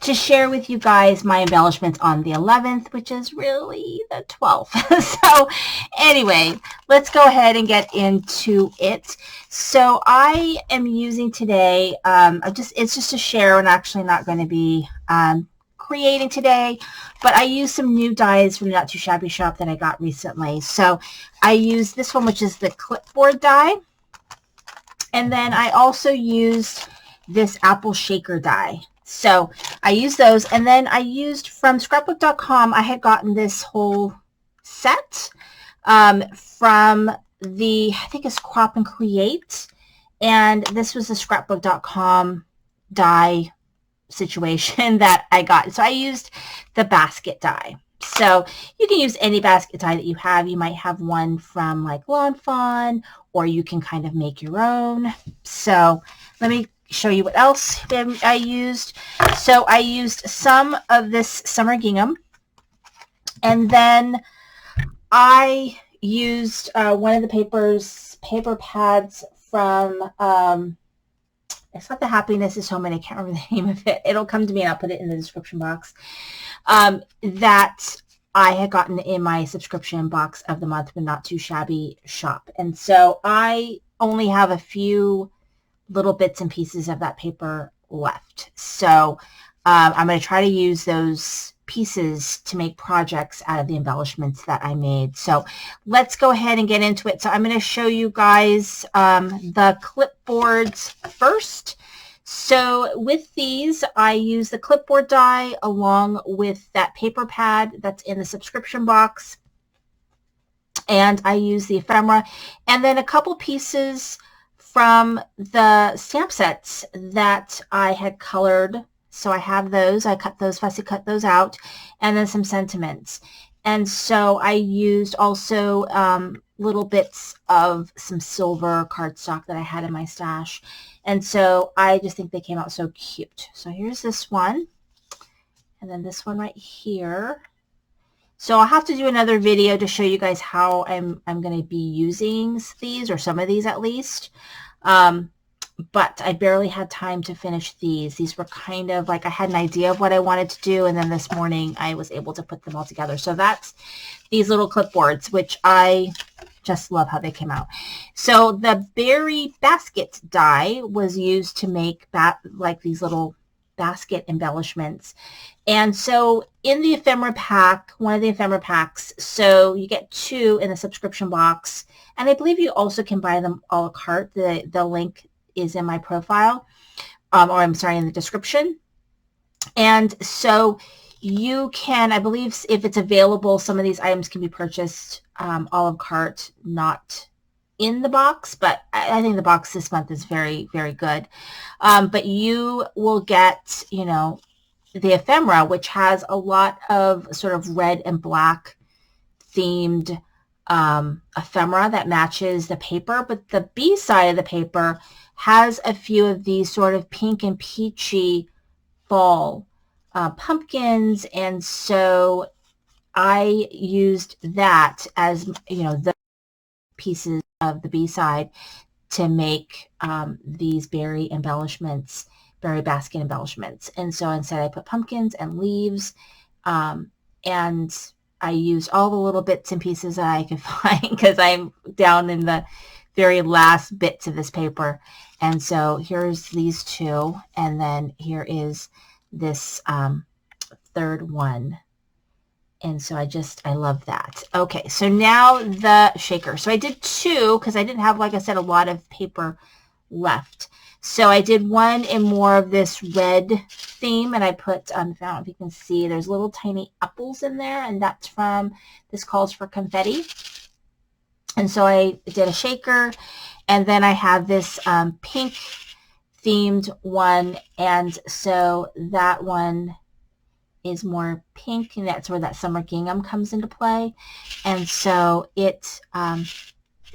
to share with you guys my embellishments on the 11th, which is really the 12th. So anyway, let's go ahead and get into it. So I am using today, it's just a share, and actually not going to be creating today, but I used some new dies from the Not Too Shabby shop that I got recently. So I used this one, which is the Clipboard die, and then I also used this apple shaker die. So I used those, and then I used from scrapbook.com. I had gotten this whole set from the, I think it's Crop and Create, and this was the scrapbook.com die situation that I got. So I used the basket die. So you can use any basket die that you have. You might have one from like Lawn Fawn, or you can kind of make your own. So let me show you what else I used. So I used some of this summer gingham, and then I used one of the paper pads from it's not the Happiness is Home, and I can't remember the name of it. It'll come to me and I'll put it in the description box. That I had gotten in my subscription box of the month with Not Too Shabby shop. And so I only have a few little bits and pieces of that paper left. So I'm going to try to use those pieces to make projects out of the embellishments that I made. So let's go ahead and get into it. So I'm going to show you guys the clipboards first. So with these, I use the clipboard die along with that paper pad that's in the subscription box, and I use the ephemera, and then a couple pieces from the stamp sets that I had colored. So I have those. I cut those, fussy cut those out, and then some sentiments. And so I used also little bits of some silver cardstock that I had in my stash. And so I just think they came out so cute. So here's this one, and then this one right here. So I'll have to do another video to show you guys how I'm going to be using these, or some of these at least. But I barely had time to finish these. These were kind of like, I had an idea of what I wanted to do, and then this morning I was able to put them all together. So that's these little clipboards, which I just love how they came out. So the berry basket die was used to make like these little basket embellishments. And so in the ephemera pack, one of the ephemera packs, so you get 2 in the subscription box, and I believe you also can buy them a la carte. The link is in my profile, or I'm sorry, in the description. And so you can, I believe if it's available, some of these items can be purchased a la carte, not in the box, but I think the box this month is very, very good. But you will get, you know, the ephemera, which has a lot of sort of red and black themed ephemera that matches the paper, but the B side of the paper has a few of these sort of pink and peachy fall pumpkins, and so I used that as, you know, the pieces of the B side to make these berry embellishments, berry basket embellishments. And so instead I put pumpkins and leaves, and I used all the little bits and pieces that I could find, because I'm down in the very last bits of this paper. And so here's these 2, and then here is this third one. And so I love that. Okay, so now the shaker. So I did 2 because I didn't have, like I said, a lot of paper left. So I did one in more of this red theme, and I put, I don't know if you can see, there's little tiny apples in there, and that's from, this calls for confetti. And so I did a shaker, and then I have this pink themed one, and so that one is more pink, and that's where that summer gingham comes into play. And so it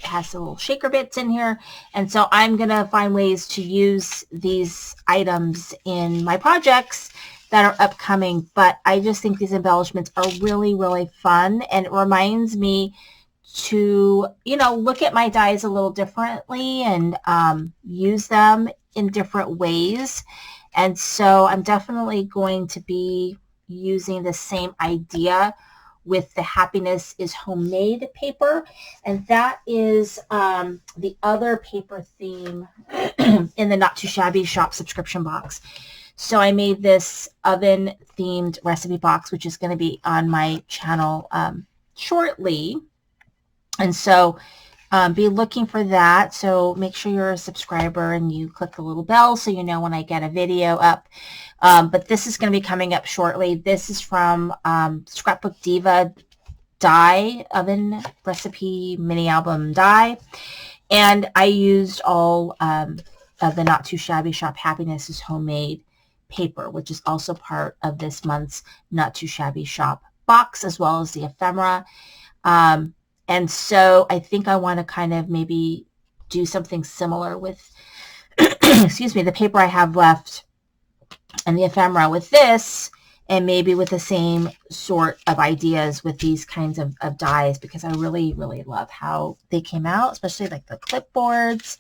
has the little shaker bits in here, and so I'm gonna find ways to use these items in my projects that are upcoming. But I just think these embellishments are really, really fun, and it reminds me to, you know, look at my dies a little differently and use them in different ways. And so I'm definitely going to be using the same idea with the Happiness is Homemade paper. And that is the other paper theme in the Not Too Shabby Shop subscription box. So I made this oven themed recipe box, which is going to be on my channel shortly. And so be looking for that. So make sure you're a subscriber and you click the little bell so you know when I get a video up. But this is going to be coming up shortly. This is from Scrapbook Diva die oven recipe mini album die. And I used all of the Not Too Shabby Shop Happiness is Homemade paper, which is also part of this month's Not Too Shabby Shop box, as well as the ephemera. And so I think I want to kind of maybe do something similar with, excuse me, the paper I have left and the ephemera with this, and maybe with the same sort of ideas with these kinds of dies, because I really, really love how they came out, especially like the clipboards.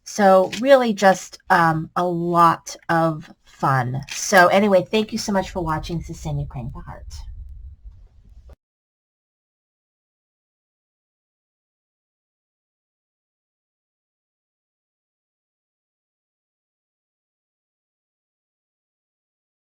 So really just a lot of fun. So anyway, thank you so much for watching. This is Sandy praying for heart.